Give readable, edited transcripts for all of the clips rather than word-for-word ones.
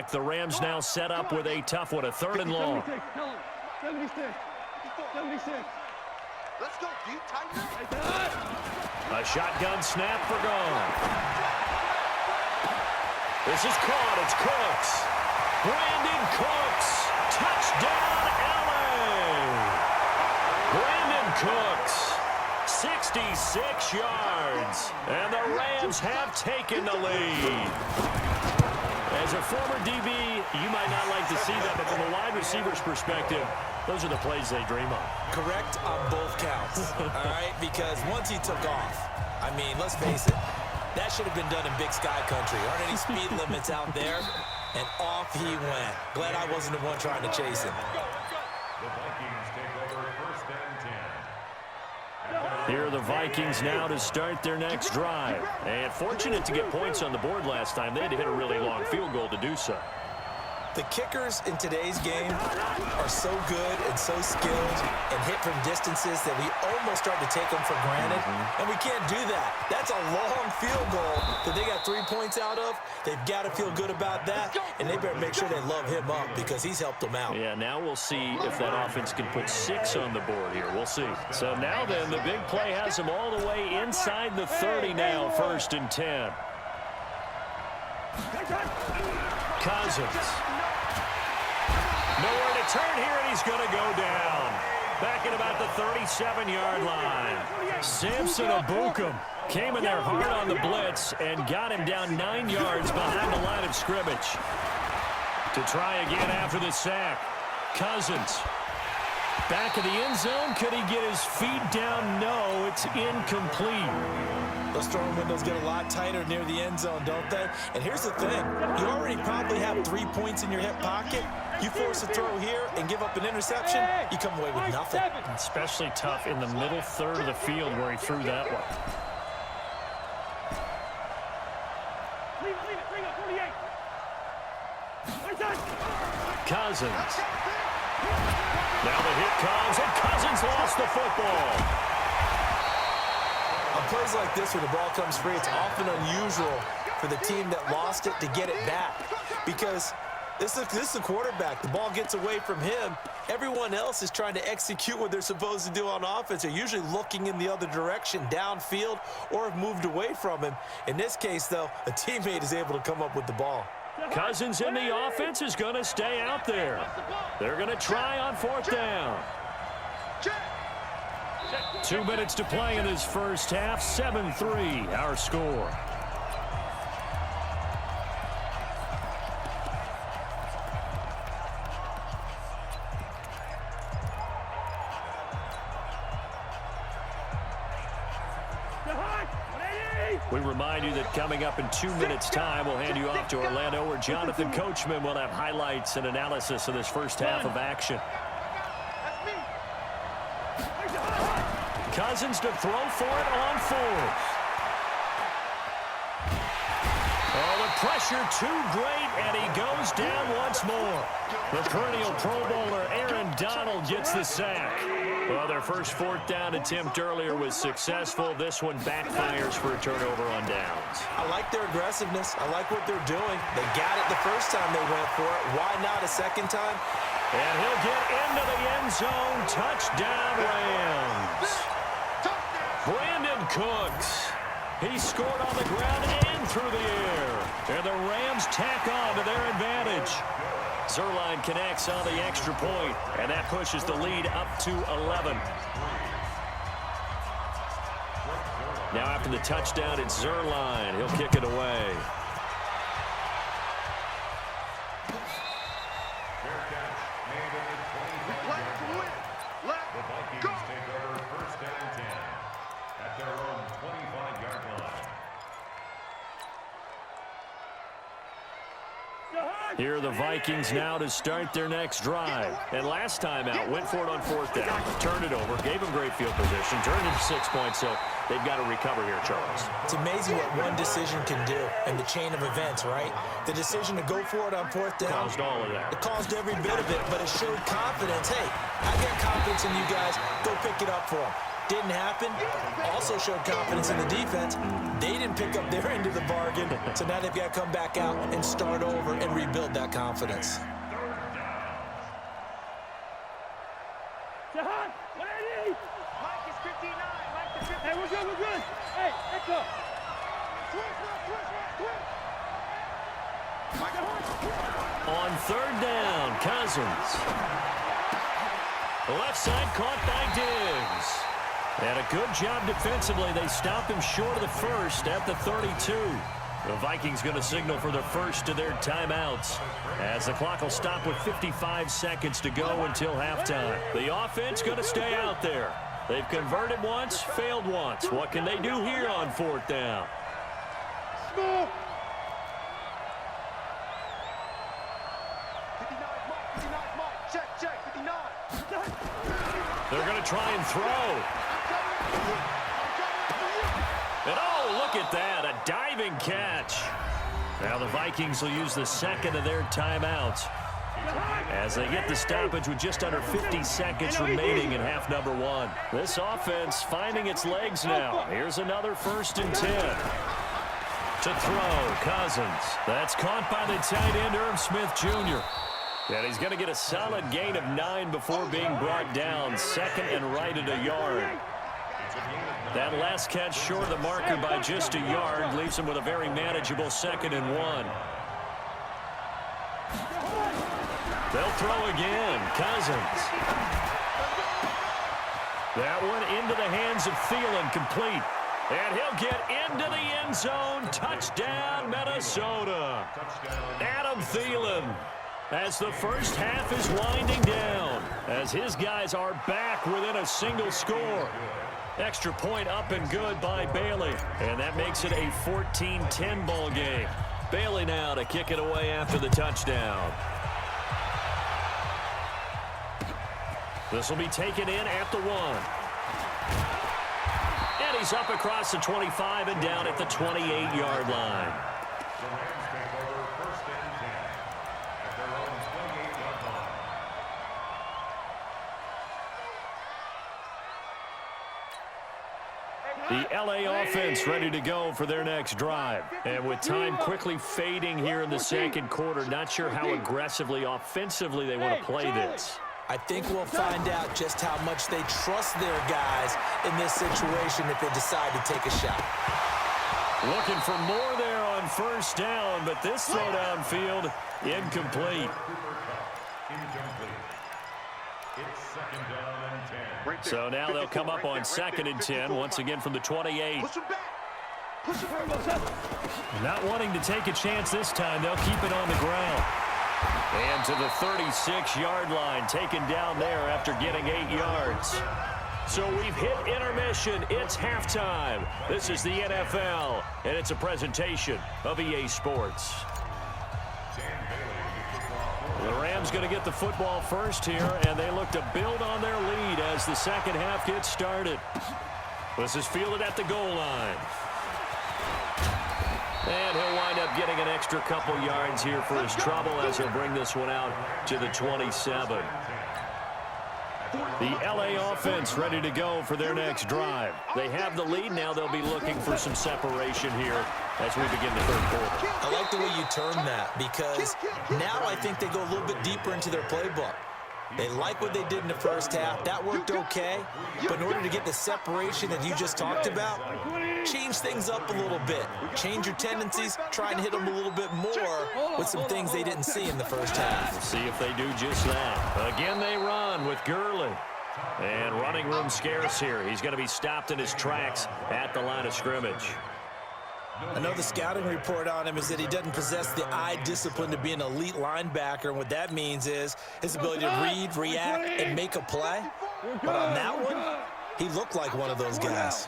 back. The Rams now set up with a tough one, a 3rd and long. 76. Let's go, deep, tighten A shotgun snap for gone. This is caught. It's Cooks. Brandon Cooks. Touchdown, LA. Brandon Cooks. 66 yards. And the Rams have taken the lead. As a former DB, you might not like to see that, but from a wide receiver's perspective, those are the plays they dream of. Correct on both counts, all right? Because once he took off, I mean, let's face it, that should have been done in Big Sky Country. Aren't any speed limits out there? And off he went. Glad I wasn't the one trying to chase him. The Vikings take over 1st and 10. Here are the Vikings now to start their next drive. And fortunate to get points on the board last time. They had to hit a really long field goal to do so. The kickers in today's game are so good and so skilled and hit from distances that we almost start to take them for granted. And we can't do that. That's a long field goal that they got 3 points out of. They've got to feel good about that, and they better make sure they love him up because he's helped them out. Yeah, now we'll see if that offense can put 6 on the board here. We'll see. So now then, the big play has them all the way inside the 30 now, 1st and 10. Cousins. Nowhere to turn here, and he's going to go down. Back at about the 37-yard line. Samson Abukum came in there hard on the blitz and got him down 9 yards behind the line of scrimmage. To try again after the sack. Cousins. Back of the end zone. Could he get his feet down? No, it's incomplete. Those throwing windows get a lot tighter near the end zone, don't they? And here's the thing. You already probably have 3 points in your hip pocket. You force a throw here and give up an interception, you come away with nothing. Especially tough in the middle 3rd of the field where he threw that one. Cousins. Now the hit comes, and Cousins lost the football. On plays like this where the ball comes free, it's often unusual for the team that lost it to get it back. Because this is the quarterback. The ball gets away from him. Everyone else is trying to execute what they're supposed to do on offense. They're usually looking in the other direction, downfield, or have moved away from him. In this case, though, a teammate is able to come up with the ball. Cousins in the offense is going to stay out there. They're going to try on 4th down. 2 minutes to play in this first half. 7-3, our score. We remind you that coming up in 2 minutes' time, we'll hand you off to Orlando, where Jonathan Coachman will have highlights and analysis of this first half of action. Cousins to throw for it on 4th. Oh, the pressure too great, and he goes down once more. The perennial Pro Bowler Aaron Donald gets the sack. Well, their first 4th down attempt earlier was successful. This one backfires for a turnover on downs. I like their aggressiveness. I like what they're doing. They got it the first time they went for it. Why not a second time? And he'll get into the end zone. Touchdown, Rams. Brandon Cooks. He scored on the ground and through the air. And the Rams tack on to their advantage. Zerline connects on the extra point, and that pushes the lead up to 11. Now after the touchdown, it's Zerline. He'll kick it away. The Vikings take over 1st and 10 at their own 25-yard line. Here are the Vikings now to start their next drive. And last time out, went for it on 4th down, turned it over, gave them great field position, turned it to 6 points, so they've got to recover here, Charles. It's amazing what one decision can do in the chain of events, right? The decision to go for it on 4th down. Caused all of that. It caused every bit of it, but it showed confidence. Hey, I got confidence in you guys. Go pick it up for them. Didn't happen. Also showed confidence in the defense. They didn't pick up their end of the bargain, so now they've got to come back out and start over and rebuild that confidence. Mike is 59. Mike is 59. Hey, we're good, we're good. Hey, let's go. On third down, Cousins. Left side caught by Diggs. And a good job defensively. They stop him short of the first at the 32. The Vikings going to signal for the first of their timeouts, as the clock will stop with 55 seconds to go until halftime. The offense going to stay out there. They've converted once, failed once. What can they do here on fourth down? 59, Mike. Check, 59. They're going to try and throw. And oh, look at that, a diving catch. Now the Vikings will use the second of their timeouts as they get the stoppage with just under 50 seconds remaining in half number one. This offense finding its legs now. Here's another 1st and 10. To throw, Cousins. That's caught by the tight end, Irv Smith Jr. And he's going to get a solid gain of 9 before being brought down. Second and right at a yard. That last catch short of the marker by just a yard leaves him with a very manageable 2nd and 1. They'll throw again. Cousins. That one into the hands of Thielen, complete. And he'll get into the end zone. Touchdown, Minnesota. Adam Thielen, as the first half is winding down, as his guys are back within a single score. Extra point up and good by Bailey. And that makes it a 14-10 ball game. Bailey now to kick it away after the touchdown. This will be taken in at the 1. And he's up across the 25 and down at the 28-yard line. The Rams take over 1st and 10 at their own 28-yard line. The LA offense ready to go for their next drive. And with time quickly fading here in the second quarter, not sure how aggressively, offensively they want to play this. I think we'll find out just how much they trust their guys in this situation if they decide to take a shot. Looking for more there on 1st down, but this throw downfield, incomplete. Incomplete. It's 2nd down and 10. So now they'll come up on 2nd and 10, once again from the 28. Push him back. Push him back. Not wanting to take a chance this time, they'll keep it on the ground. And to the 36-yard line, taken down there after getting 8 yards. So we've hit intermission. It's halftime. This is the NFL, and it's a presentation of EA Sports. The Rams going to get the football first here, and they look to build on their lead as the second half gets started. This is fielded at the goal line. And he'll wind up getting an extra couple yards here for his trouble as he'll bring this one out to the 27. The LA offense ready to go for their next drive. They have the lead. Now they'll be looking for some separation here as we begin the third quarter. I like the way you term that, because now I think they go a little bit deeper into their playbook. They like what they did in the first half. That worked okay. But in order to get the separation that you just talked about, change things up a little bit. Change your tendencies. Try and hit them a little bit more with some things they didn't see in the first half. We'll see if they do just that. Again, they run with Gurley. And running room scarce here. He's going to be stopped in his tracks at the line of scrimmage. I know the scouting report on him is that he doesn't possess the eye discipline to be an elite linebacker, and what that means is his ability to read, react, and make a play. But on that one, he looked like one of those guys.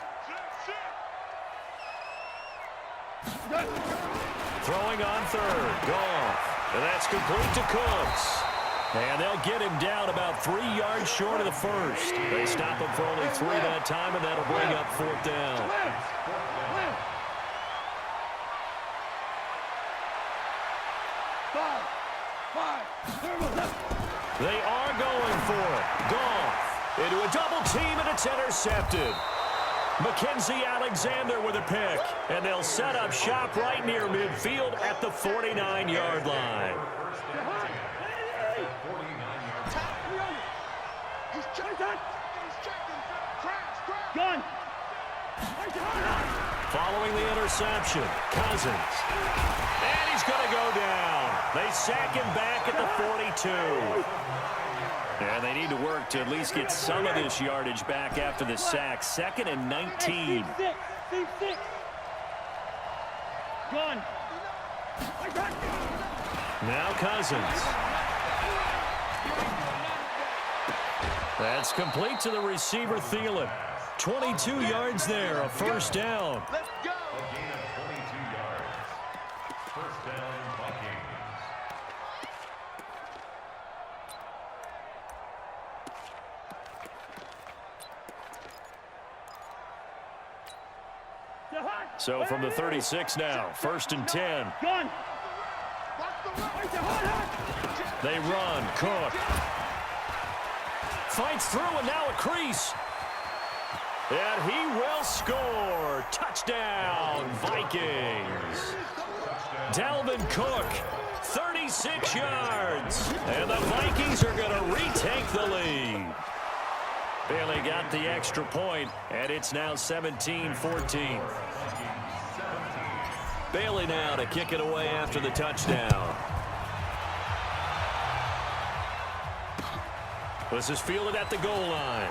Throwing on third. Goff. And that's complete to Cooks. And they'll get him down about 3 yards short of the first. They stop him for only 3 that time, and that'll bring up 4th down. They are going for it. Goff. Into a double team, and it's intercepted. Mackenzie Alexander with a pick. And they'll set up shop right near midfield at the 49-yard line. Gun. Following the interception, Cousins. And he's going to go down. They sack him back at the 42. And they need to work to at least get some of this yardage back after the sack. 2nd and 19. Team 6. Gun. Now Cousins. That's complete to the receiver, Thielen. 22 yards there, a first down. Let's go. A gain of 22 yards. First down, Vikings. So from the 36 now, 1st and 10. Gun. They run, Cook. Fights through, and now a crease. And he will score. Touchdown, Vikings. Dalvin Cook, 36 yards. And the Vikings are going to retake the lead. Bailey got the extra point, and it's now 17-14. Bailey now to kick it away after the touchdown. This is fielded at the goal line.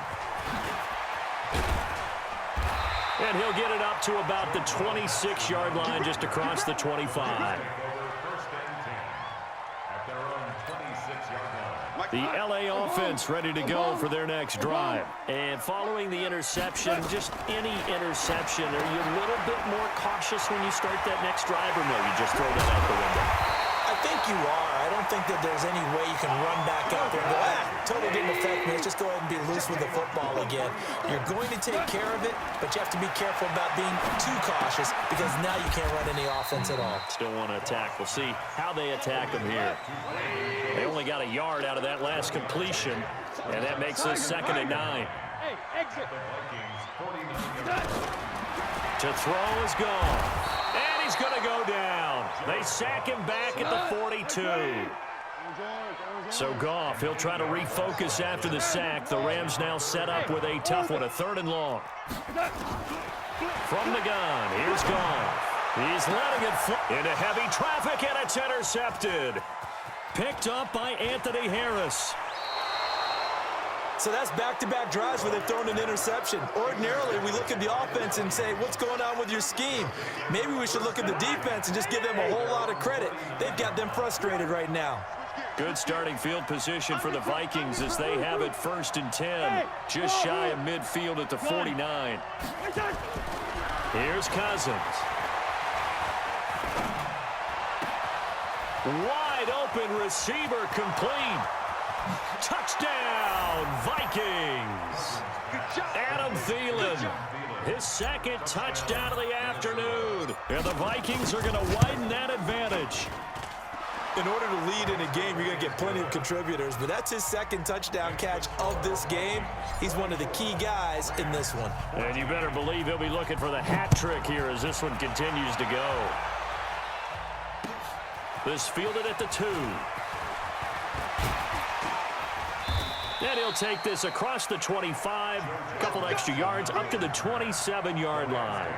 And he'll get it up to about the 26-yard line, just across the 25. First and 10 at their own 26-yard line. The LA offense ready to go for their next drive. And following the interception, just any interception, are you a little bit more cautious when you start that next drive, or no, you just throw that out the window? I think you are. I don't think that there's any way you can run back out there and go, totally didn't affect me. Let's just go ahead and be loose with the football again. You're going to take care of it, but you have to be careful about being too cautious because now you can't run any offense at all. Still want to attack. We'll see how they attack them here. They only got a yard out of that last completion, and that makes this 2nd and 9. Hey, exit. To throw is gone. And he's going to go down. They sack him back at the 42. So Goff, he'll try to refocus after the sack. The Rams now set up with a tough one, a 3rd and long. From the gun, here's Goff. He's letting it fly into heavy traffic, and it's intercepted. Picked up by Anthony Harris. So that's back-to-back drives where they've thrown an interception. Ordinarily, we look at the offense and say, what's going on with your scheme? Maybe we should look at the defense and just give them a whole lot of credit. They've got them frustrated right now. Good starting field position for the Vikings as they have it 1st and 10. Just shy of midfield at the 49. Here's Cousins. Wide open receiver complete. Touchdown, Vikings. Adam Thielen, his 2nd touchdown of the afternoon. And the Vikings are going to widen that advantage. In order to lead in a game, you're going to get plenty of contributors, but that's his 2nd touchdown catch of this game. He's one of the key guys in this one. And you better believe he'll be looking for the hat trick here as this one continues to go. This fielded at the 2. And he'll take this across the 25, a couple extra yards, up to the 27-yard line.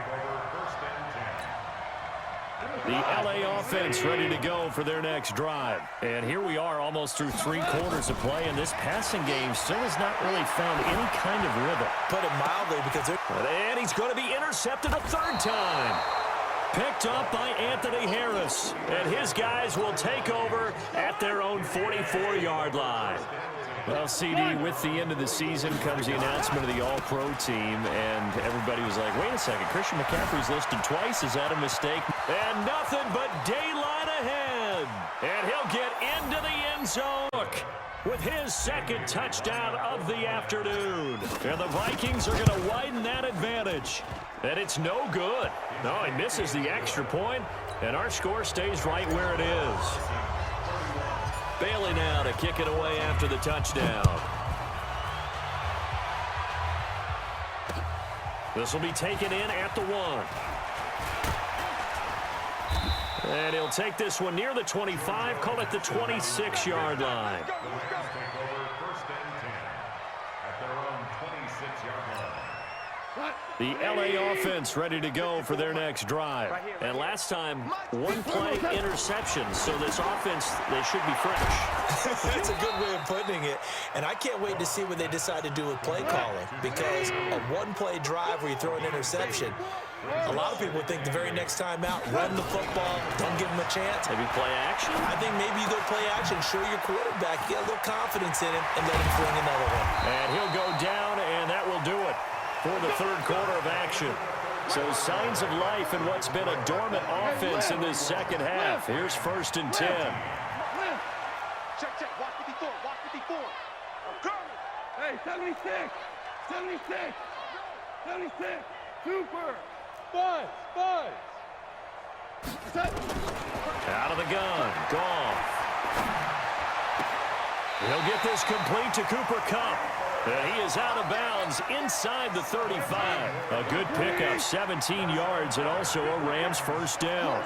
The LA offense ready to go for their next drive. And here we are almost through 3 quarters of play, and this passing game still has not really found any kind of rhythm. Put it mildly because they're... And he's going to be intercepted a 3rd time. Picked up by Anthony Harris. And his guys will take over at their own 44-yard line. Well, CD, with the end of the season comes the announcement of the All-Pro team, and everybody was like, wait a second, Christian McCaffrey's listed twice. Is that a mistake? And nothing but daylight ahead. And he'll get into the end zone with his 2nd touchdown of the afternoon. And the Vikings are going to widen that advantage. And it's no good. No, he misses the extra point, and our score stays right where it is. Bailey now to kick it away after the touchdown. This will be taken in at the 1. And he'll take this one near the 25, call it the 26-yard line. The Rams take over first and 10 at their own 26-yard line. The LA offense ready to go for their next drive. And last time, one play interception. So this offense, they should be fresh. That's a good way of putting it. And I can't wait to see what they decide to do with play calling, because a one-play drive where you throw an interception, a lot of people think the very next time out, run the football, don't give them a chance. Maybe play action? I think maybe you go play action, show your quarterback, get a little confidence in him, and let him fling another one. And he'll go down, and that will do it for the third quarter of action. So signs of life in what's been a dormant offense in this second half. Here's first and 10. Check, check. Watch 54. Watch 54. Hey, 76. 76. 76. Super. Buzz. Buzz. Out of the gun. Goff. He'll get this complete to Cooper Kupp. And he is out of bounds inside the 35. A good pickup, 17 yards, and also a Rams first down.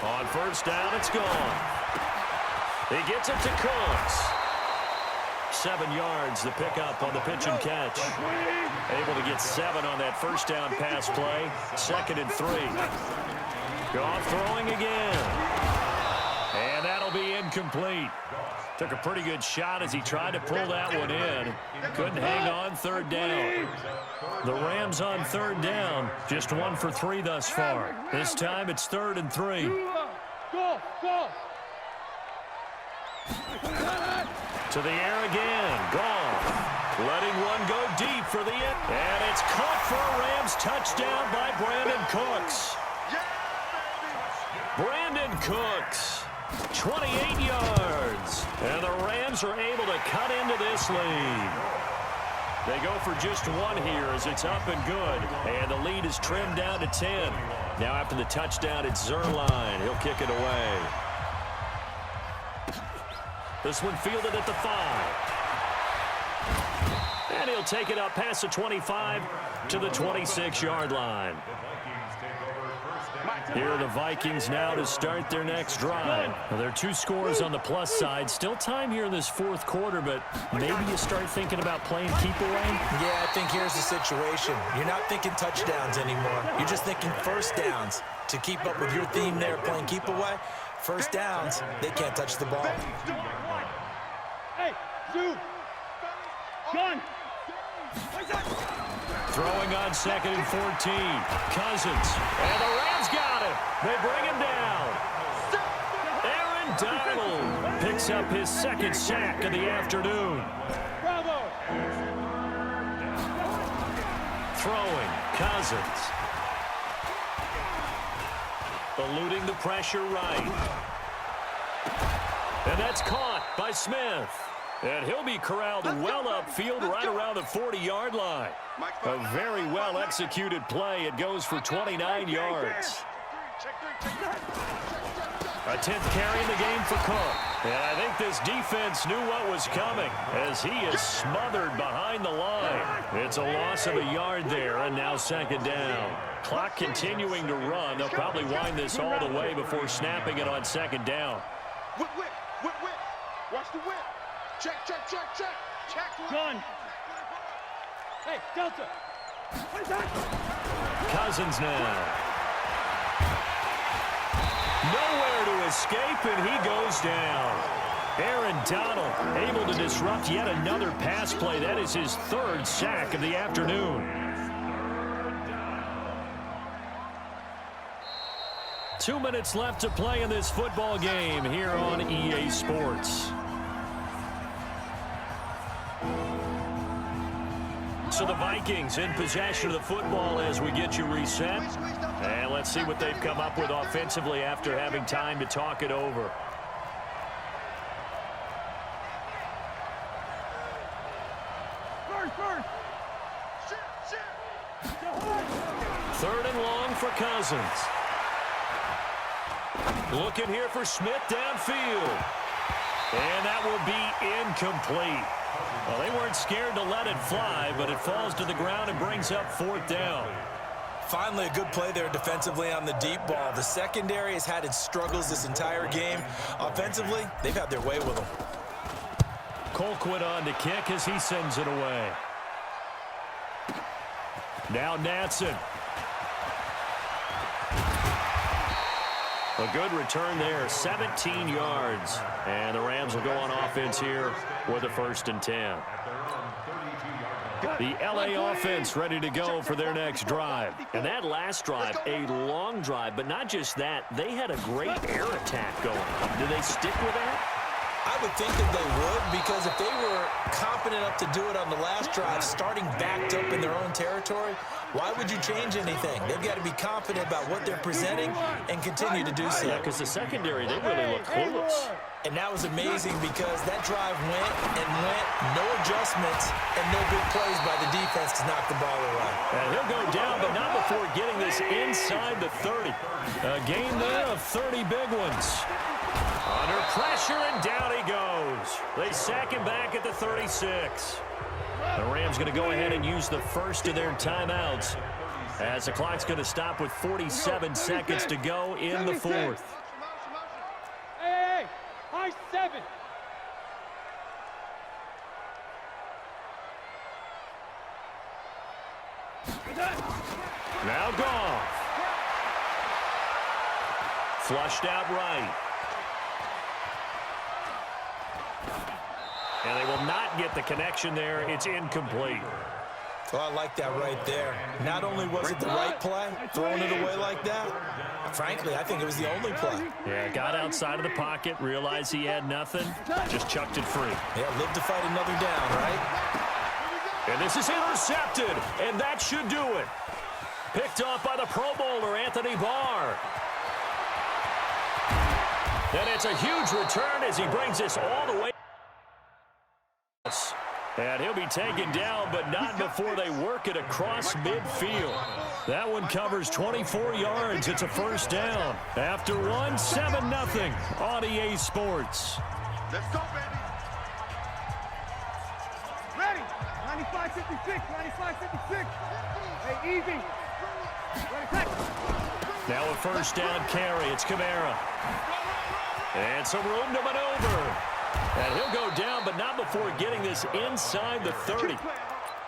On first down, it's gone. He gets it to Cooks. 7 yards, the pickup on the pitch and catch. Able to get 7 on that first down pass play. Second and 3. Goff throwing again. And that'll be incomplete. Took a pretty good shot as he tried to pull that one in. Couldn't hang on third down. The Rams on third down. Just 1 for 3 thus far. This time it's 3rd and 3. Go, go. To the air again. Goff. Letting one go deep for the end. And it's caught for a Rams touchdown by Brandon Cooks. Brandon Cooks, 28 yards. And the Rams are able to cut into this lead. They go for just 1 here as it's up and good. And the lead is trimmed down to 10. Now after the touchdown, it's Zerline. He'll kick it away. This one fielded at the 5. And he'll take it up past the 25 to the 26-yard line. Here are the Vikings now to start their next drive. Well, there are 2 scores on the plus side. Still time here in this fourth quarter, but maybe you start thinking about playing keep away? Yeah, I think here's the situation. You're not thinking touchdowns anymore. You're just thinking first downs. To keep up with your theme there, playing keep away, first downs, they can't touch the ball. Hey, shoot. Gun. Throwing on 2nd and 14. Cousins. And the Rams got him. They bring him down. Aaron Donald picks up his 2nd sack of the afternoon. Bravo. Throwing. Cousins. Eluding the pressure right. And that's caught by Smith. And he'll be corralled well upfield right around the 40-yard line. A very well-executed play. It goes for 29 yards. A 10th carry in the game for Cook. And I think this defense knew what was coming as he is smothered behind the line. It's a loss of a yard there, and now 2nd down. Clock continuing to run. They'll probably wind this all the way before snapping it on 2nd down. Whip, whip, whip, whip. Watch the whip. Check, check, check, check. Check. Gun. Hey, Delta. Cousins now. Nowhere to escape, and he goes down. Aaron Donald able to disrupt yet another pass play. That is his 3rd sack of the afternoon. 2 minutes left to play in this football game here on EA Sports. So the Vikings in possession of the football as we get you reset. And let's see what they've come up with offensively after having time to talk it over. First. 3rd and long for Cousins. Looking here for Smith downfield. And that will be incomplete. Well, they weren't scared to let it fly, but it falls to the ground and brings up 4th down. Finally, a good play there defensively on the deep ball. The secondary has had its struggles this entire game. Offensively, they've had their way with them. Colquitt on to kick as he sends it away. Now Natson. A good return there, 17 yards. And the Rams will go on offense here with a 1st and 10. The LA offense ready to go for their next drive. And that last drive, a long drive, but not just that. They had a great air attack going. Do they stick with that? I would think that they would, because if they were confident enough to do it on the last drive, starting backed up in their own territory, why would you change anything? They've got to be confident about what they're presenting and continue to do so. Yeah, because the secondary, they really look clueless. And that was amazing because that drive went and went, no adjustments, and no big plays by the defense to knock the ball away. And he'll go down, but not before getting this inside the 30. A gain there of 30 big ones. Under pressure, and down he goes. They sack him back at the 36. The Rams going to go ahead and use the first of their timeouts as the clock's going to stop with 47 seconds to go in the 4th. Hey, high 7. Now Goff. Flushed out right. And they will not get the connection there. It's incomplete. Well, I like that right there. Not only was it the right play, throwing it away like that, frankly, I think it was the only play. Yeah, got outside of the pocket, realized he had nothing, just chucked it free. Yeah, live to fight another down, right? And this is intercepted, and that should do it. Picked off by the Pro Bowler, Anthony Barr. And it's a huge return as he brings this all the way. And he'll be taken down, but not before they work it across midfield. That one covers 24 yards. It's a 1st down. After one, 7-0 on EA Sports. Let's go, baby. Ready. 95-56. 95-56. Hey, easy. Ready, set. Now a 1st down carry. It's Kamara. And some room to maneuver. And he'll go down, but not before getting this inside the 30.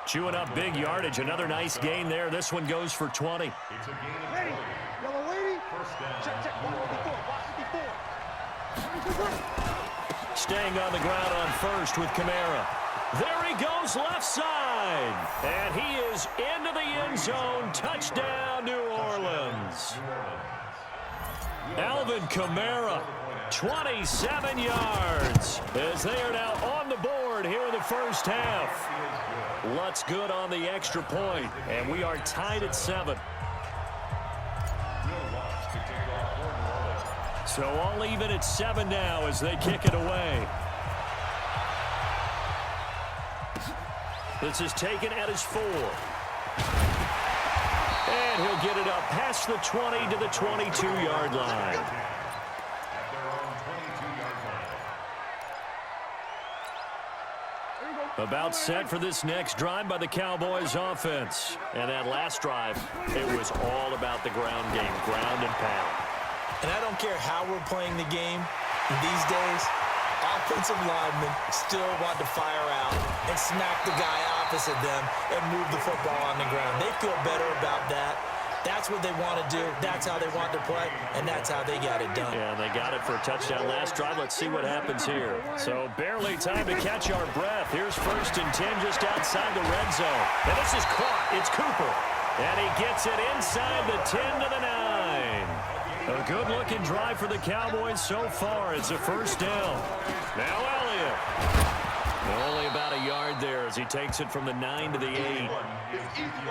Chewing up big yardage. Another nice gain there. This one goes for 20. It's a gain of Ready. 20. Yellow lady. First down. Check. Watch it before. Staying on the ground on 1st with Kamara. There he goes left side. And he is into the end zone. Touchdown, New Orleans. Alvin Kamara, 27 yards, as they are now on the board here in the 1st half. Lutz good on the extra point, and we are tied at 7. So all even at 7 now as they kick it away. This is taken at his 4. And he'll get it up past the 20 to the 22-yard line. About set for this next drive by the Cowboys offense. And that last drive, it was all about the ground game, ground and pound. And I don't care how we're playing the game these days, offensive linemen still want to fire out and smack the guy opposite them and move the football on the ground. They feel better about that. That's what they want to do. That's how they want to play, and that's how they got it done. Yeah, they got it for a touchdown last drive. Let's see what happens here. So barely time to catch our breath. Here's 1st and 10 just outside the red zone. And this is caught. It's Cooper. And he gets it inside the 10 to the 9. A good-looking drive for the Cowboys so far. It's a 1st down. Now Elliott. Only about a yard there as he takes it from the 9 to the 8.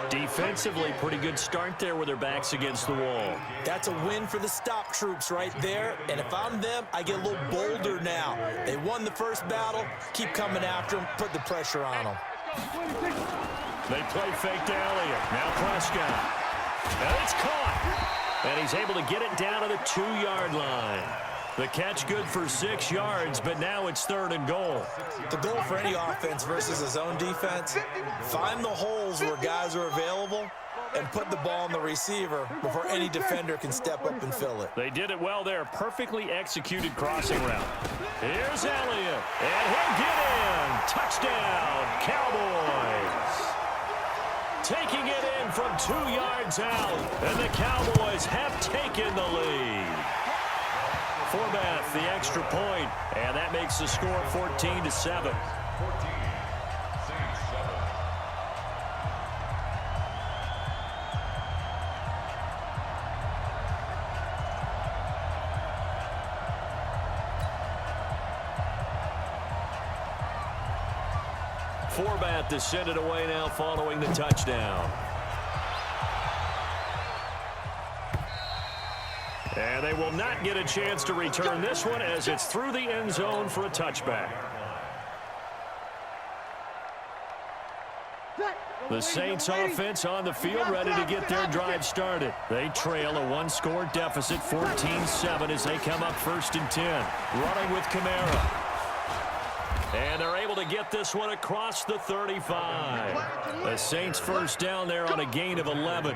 Defensively, pretty good start there with their backs against the wall. That's a win for the stop troops right there. And if I'm them, I get a little bolder now. They won the first battle. Keep coming after them. Put the pressure on them. They play fake to Elliott. Now Prescott. And it's caught. And he's able to get it down to the 2-yard line. The catch good for 6 yards, but now it's 3rd and goal. The goal for any offense versus a zone defense, find the holes where guys are available and put the ball on the receiver before any defender can step up and fill it. They did it well there. Perfectly executed crossing route. Here's Elliott, and he'll get in. Touchdown, Cowboys. Taking it in from 2 yards out, and the Cowboys have taken the lead. Forbath, the extra point, and that makes the score 14-7. 14, Saints 7. Forbath to send it away now following the touchdown. And they will not get a chance to return this one as it's through the end zone for a touchback. The Saints offense on the field ready to get their drive started. They trail a 1-score deficit, 14-7 as they come up 1st and 10. Running with Kamara. And they're able to get this one across the 35. The Saints first down there on a gain of 11.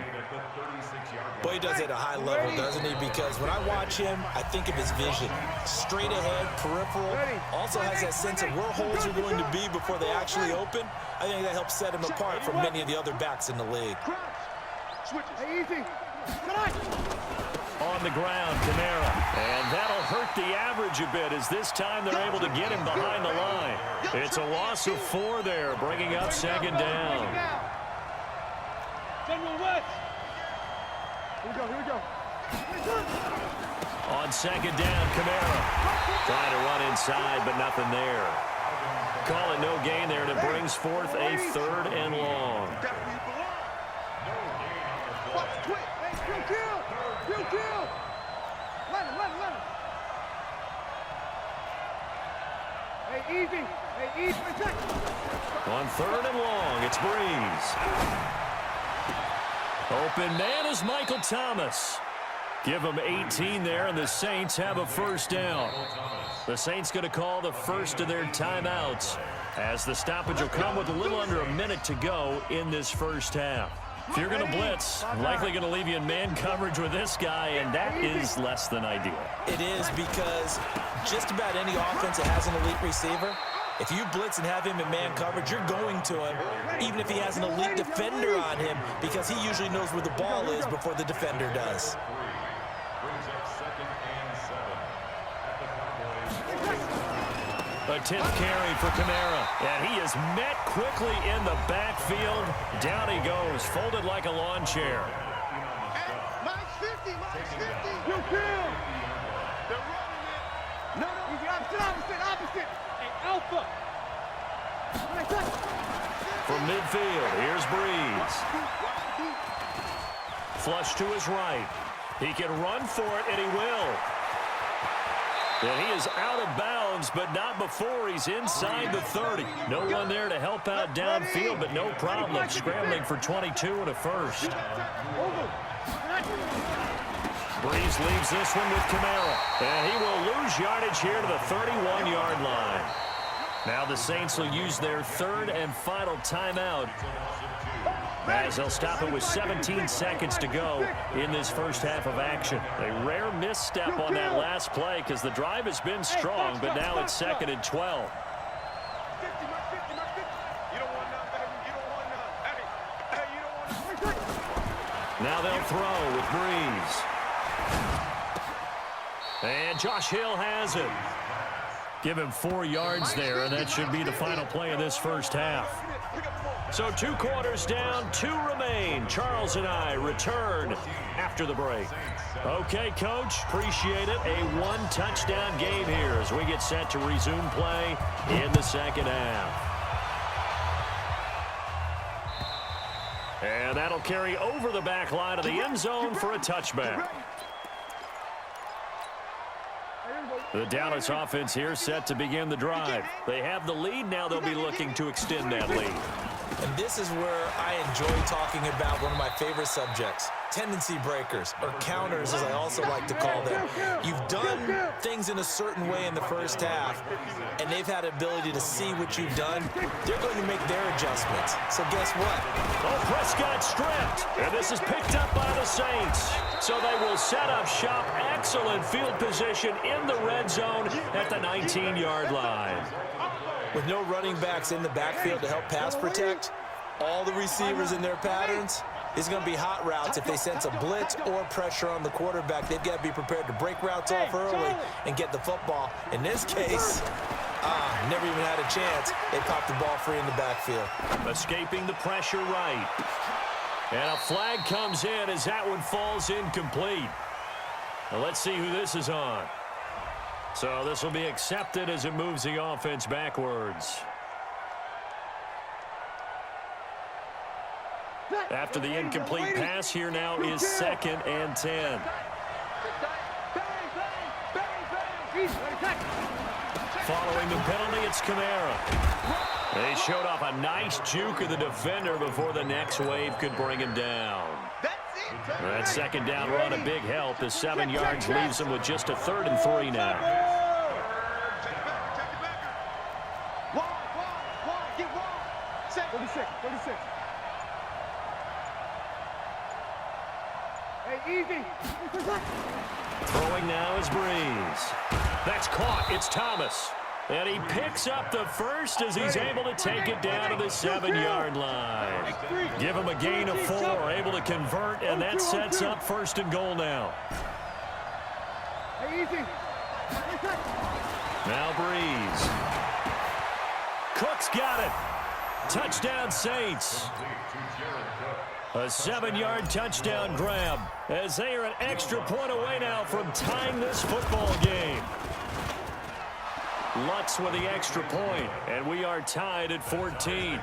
But he does it at a high level, doesn't he? Because when I watch him, I think of his vision. Straight ahead, peripheral. Also has that sense of where holes are going to be before they actually open. I think that helps set him apart from many of the other backs in the league. Hey, easy. On the ground, Kamara. And that'll hurt the average a bit as this time they're able to get him behind the line. It's a loss of 4 there, bringing up 2nd down. General West. Here we go. On 2nd down, Kamara. Trying to run inside, but nothing there. Call it no gain there, and it brings forth a 3rd and long. Kill. Let him. Hey, easy. On 3rd and long, it's Breeze. Open man is Michael Thomas. Give him 18 there, and the Saints have a 1st down. The Saints going to call the first of their timeouts as the stoppage will come with a little under a minute to go in this first half. If you're going to blitz, likely going to leave you in man coverage with this guy, and that is less than ideal. It is because just about any offense that has an elite receiver, if you blitz and have him in man coverage, you're going to him, even if he has an elite defender on him, because he usually knows where the ball is before the defender does. Brings up 2nd and 7 at the Cowboys. A 10th carry for Kamara, and he is met quickly in the backfield. Down he goes, folded like a lawn chair. Mike's 50. You kill. They're running it. No. Easy, opposite. Hey, Alpha. From midfield, here's Breeze. Flush to his right. He can run for it, and he will. And he is out of bounds, but not before he's inside the 30. No one there to help out downfield, but no problem scrambling for 22 and a 1st. Breeze leaves this one with Kamara, and he will lose yardage here to the 31-yard line. Now the Saints will use their 3rd and final timeout as they'll stop it with 17 seconds to go in this first half of action. A rare misstep on that last play because the drive has been strong, but now it's 2nd and 12. Now they'll throw with Breeze. And Josh Hill has it. Give him 4 yards there, and that should be the final play of this first half. So 2 quarters down, 2 remain. Charles and I return after the break. Okay, Coach, appreciate it. A 1-touchdown game here as we get set to resume play in the second half. And that'll carry over the back line of the end zone for a touchback. The Dallas offense here set to begin the drive. They have the lead. Now they'll be looking to extend that lead. And this is where I enjoy talking about one of my favorite subjects, tendency breakers, or counters as I also like to call them. You've done things in a certain way in the first half, and they've had ability to see what you've done. They're going to make their adjustments. So guess what? Oh, Prescott stripped, and this is picked up by the Saints. So they will set up shop. Excellent field position in the red zone at the 19-yard line. With no running backs in the backfield to help pass protect, all the receivers in their patterns, it's going to be hot routes. If they sense a blitz or pressure on the quarterback, they've got to be prepared to break routes off early and get the football. In this case, never even had a chance. They popped the ball free in the backfield. Escaping the pressure right. And a flag comes in as that one falls incomplete. Now let's see who this is on. So this will be accepted as it moves the offense backwards. After the incomplete pass, here now is 2nd and 10. Following the penalty, it's Kamara. They showed off a nice juke of the defender before the next wave could bring him down. That 2nd down run, a big help as 7 yards leaves them with just a 3rd and 3 now. Get 36. Hey, easy. Throwing now is Breeze. That's caught. It's Thomas. And he picks up the first as he's able to take it down to the 7-yard line. Give him a gain of 4, able to convert, and that sets up 1st and goal now. Hey, easy. Now Breeze. Cook's got it. Touchdown Saints. A 7-yard touchdown grab as they are an extra point away now from tying this football game. Lutz with the extra point, and we are tied at 14.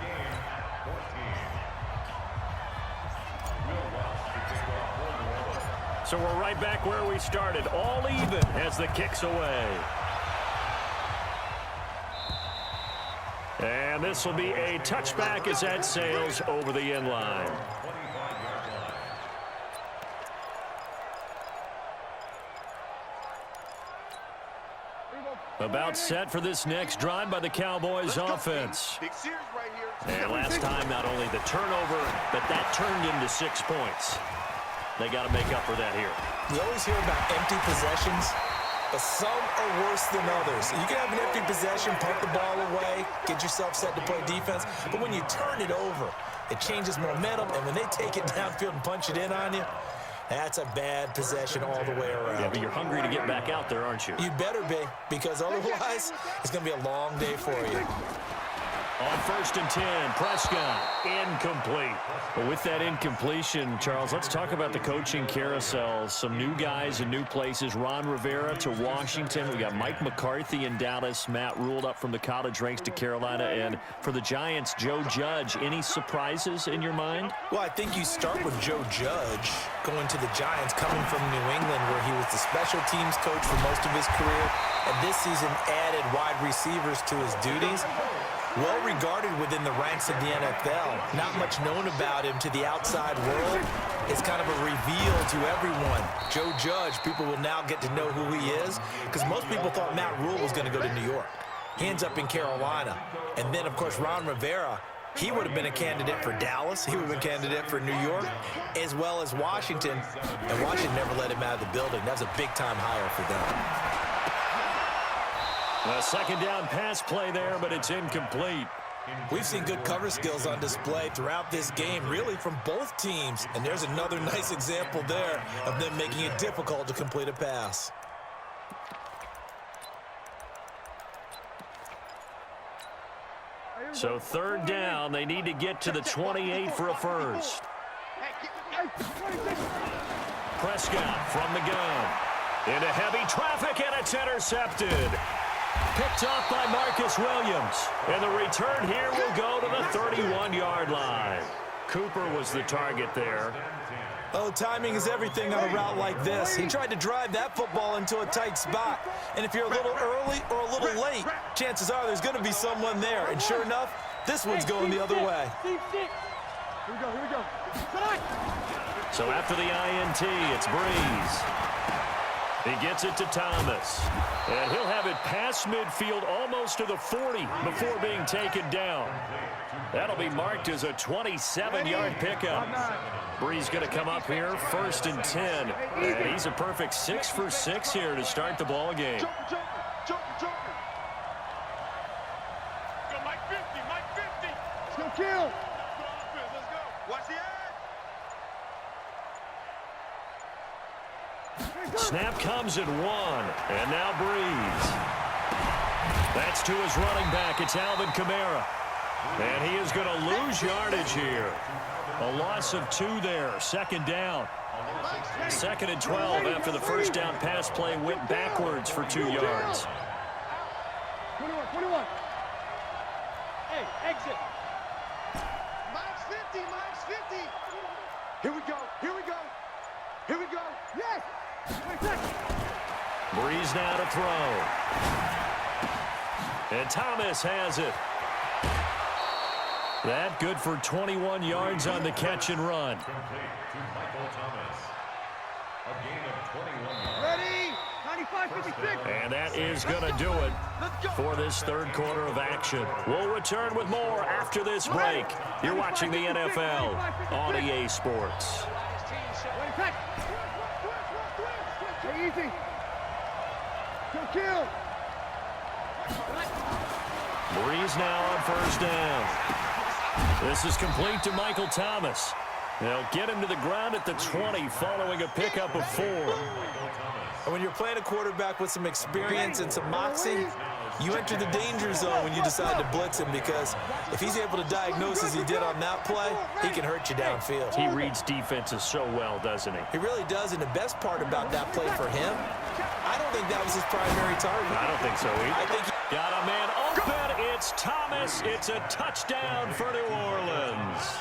So we're right back where we started, all even as the kick's away. And this will be a touchback as that sails over the end line. About set for this next drive by the Cowboys offense. And last time, not only the turnover, but that turned into 6 points. They got to make up for that here. We always hear about empty possessions, but some are worse than others. You can have an empty possession, punt the ball away, get yourself set to play defense, but when you turn it over, it changes momentum, and when they take it downfield and punch it in on you, that's a bad possession all the way around. Yeah, but you're hungry to get back out there, aren't you? You better be, because otherwise it's going to be a long day for you. On 1st and 10, Prescott, incomplete. But with that incompletion, Charles, let's talk about the coaching carousel. Some new guys in new places. Ron Rivera to Washington. We got Mike McCarthy in Dallas. Matt Rule up from the college ranks to Carolina. And for the Giants, Joe Judge. Any surprises in your mind? Well, I think you start with Joe Judge going to the Giants, coming from New England, where he was the special teams coach for most of his career. And this season added wide receivers to his duties. Well regarded within the ranks of the NFL. Not much known about him to the outside world. It's kind of a reveal to everyone. Joe Judge, people will now get to know who he is, because most people thought Matt Rule was going to go to New York. He ends up in Carolina. And then, of course, Ron Rivera, he would have been a candidate for Dallas. He would have been a candidate for New York, as well as Washington. And Washington never let him out of the building. That was a big-time hire for them. A 2nd down pass play there, but it's incomplete. We've seen good cover skills on display throughout this game, really from both teams. And there's another nice example there of them making it difficult to complete a pass. So 3rd down, they need to get to the 28 for a first. Prescott from the gun. Into heavy traffic, and it's intercepted. Picked off by Marcus Williams. And the return here will go to the 31-yard line. Cooper was the target there. Oh, timing is everything on a route like this. He tried to drive that football into a tight spot. And if you're a little early or a little late, chances are there's going to be someone there. And sure enough, This one's going the other way. Here we go, here we go. So after the INT, it's Breeze. He gets it to Thomas. And he'll have it past midfield almost to the 40 before being taken down. That'll be marked as a 27-yard pickup. Breeze going to come up here, 1st and 10. And he's a perfect 6 for 6 here to start the ball game. Jumper. Go, Mike 50. Let's go kill. Let's go. Watch the edge. Snap comes at 1, and now Breeze. That's to his running back. It's Alvin Kamara. And he is going to lose yardage here. A loss of 2 there, 2nd down. 2nd and 12 after the first down pass play went backwards for 2 yards. 21. Hey, exit. Mike's 50. Here we go. Yes. Breeze now to throw. And Thomas has it. That good for 21 yards on the catch and run. Complete to Michael Thomas. A gain of 21 yards. Ready. 95-56. And that is going to do it for this 3rd quarter of action. We'll return with more after this break. You're watching the NFL on EA Sports. Stay easy. Go kill. Breeze now on 1st down. This is complete to Michael Thomas. They'll get him to the ground at the 20 following a pickup of 4. And when you're playing a quarterback with some experience and some moxie, you enter the danger zone when you decide to blitz him, because if he's able to diagnose as he did on that play, he can hurt you downfield. He reads defenses so well, doesn't he? He really does, and the best part about that play for him, I don't think that was his primary target. I don't think so either. I think Got a man open. It's Thomas. It's a touchdown for New Orleans.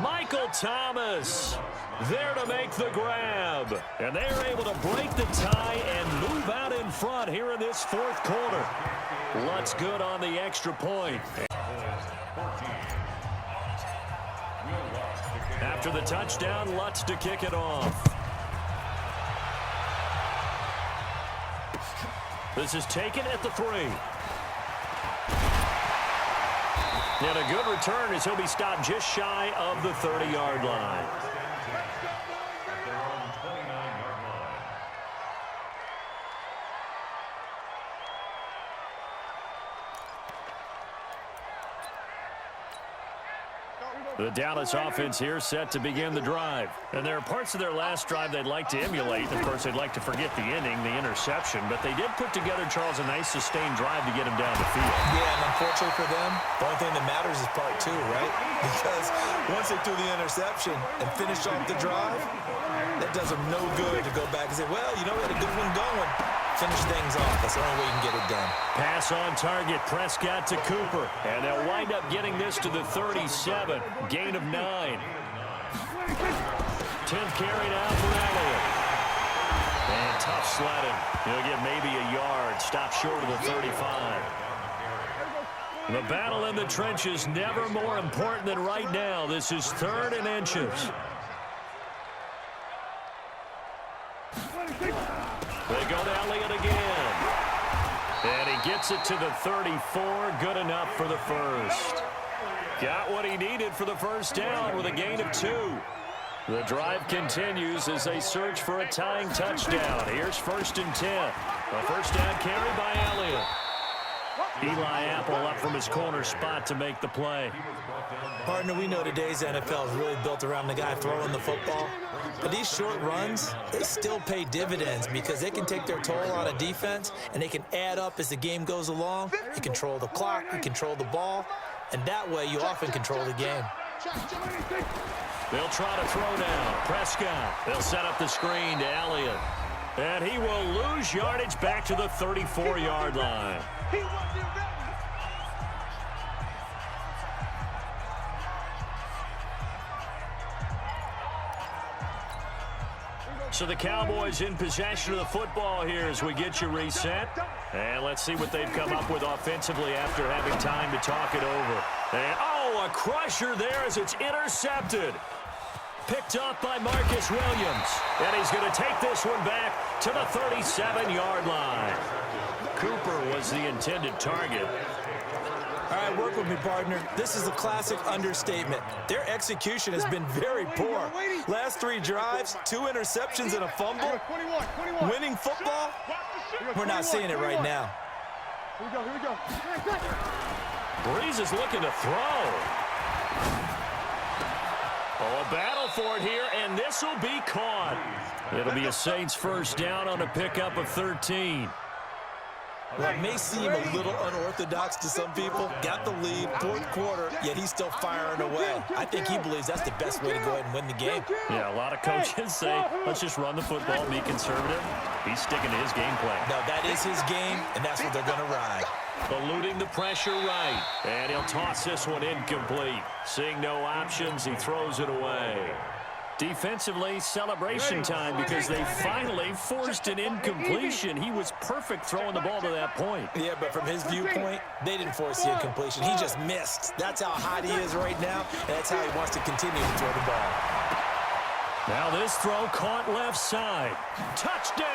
Michael Thomas there to make the grab. And they're able to break the tie and move out in front here in this 4th quarter. Lutz good on the extra point. After the touchdown, Lutz to kick it off. This is taken at the 3. And a good return as he'll be stopped just shy of the 30-yard line. At their own 29-yard line. The Dallas offense here set to begin the drive. And there are parts of their last drive they'd like to emulate. Of course, they'd like to forget the inning, the interception. But they did put together, Charles, a nice sustained drive to get him down the field. Yeah, and unfortunately for them, the only thing that matters is part 2, right? Because once they threw the interception and finished off the drive, that does them no good to go back and say, well, you know, we had a good one going. Finish things off. That's the only way you can get it done. Pass on target. Prescott to Cooper. And they'll wind up getting this to the 37. Gain of 9. 10th carry now for Elliott. And tough sledding. He'll get maybe a yard. Stop short of the 35. The battle in the trenches never more important than right now. This is 3rd and inches. They go to Elliott again. And he gets it to the 34. Good enough for the 1st. Got what he needed for the 1st down with a gain of 2. The drive continues as they search for a tying touchdown. Here's 1st and 10. A 1st down carry by Elliott. Eli Apple up from his corner spot to make the play. Partner, we know today's NFL is really built around the guy throwing the football. But these short runs, they still pay dividends because they can take their toll on a defense and they can add up as the game goes along. You control the clock, you control the ball, and that way you often control the game. They'll try to throw now. Prescott. They'll set up the screen to Elliott. And he will lose yardage back to the 34-yard line. So the Cowboys in possession of the football here as we get you reset. And let's see what they've come up with offensively after having time to talk it over. And, oh, a crusher there as it's intercepted. Picked up by Marcus Williams. And he's going to take this one back to the 37-yard line. Cooper was the intended target. All right, work with me, partner. This is a classic understatement. Their execution has been very poor. Last 3 drives, 2 interceptions and a fumble. 21. Winning football? We're not seeing it right now. Here we go. Breeze is looking to throw. Oh, a battle for it here, and this will be caught. It'll be a Saints first down on a pickup of 13. Well, it may seem a little unorthodox to some people. Got the lead, 4th quarter, yet he's still firing away. I think he believes that's the best way to go ahead and win the game. Yeah, a lot of coaches say, let's just run the football, be conservative. He's sticking to his game plan. No, that is his game, and that's what they're going to ride. Eluding the pressure right. And he'll toss this one incomplete. Seeing no options, he throws it away. Defensively, celebration time because they finally forced an incompletion. He was perfect throwing the ball to that point. Yeah, but from his viewpoint, they didn't force the incompletion. He just missed. That's how hot he is right now, and that's how he wants to continue to throw the ball. Now this throw caught left side. Touchdown,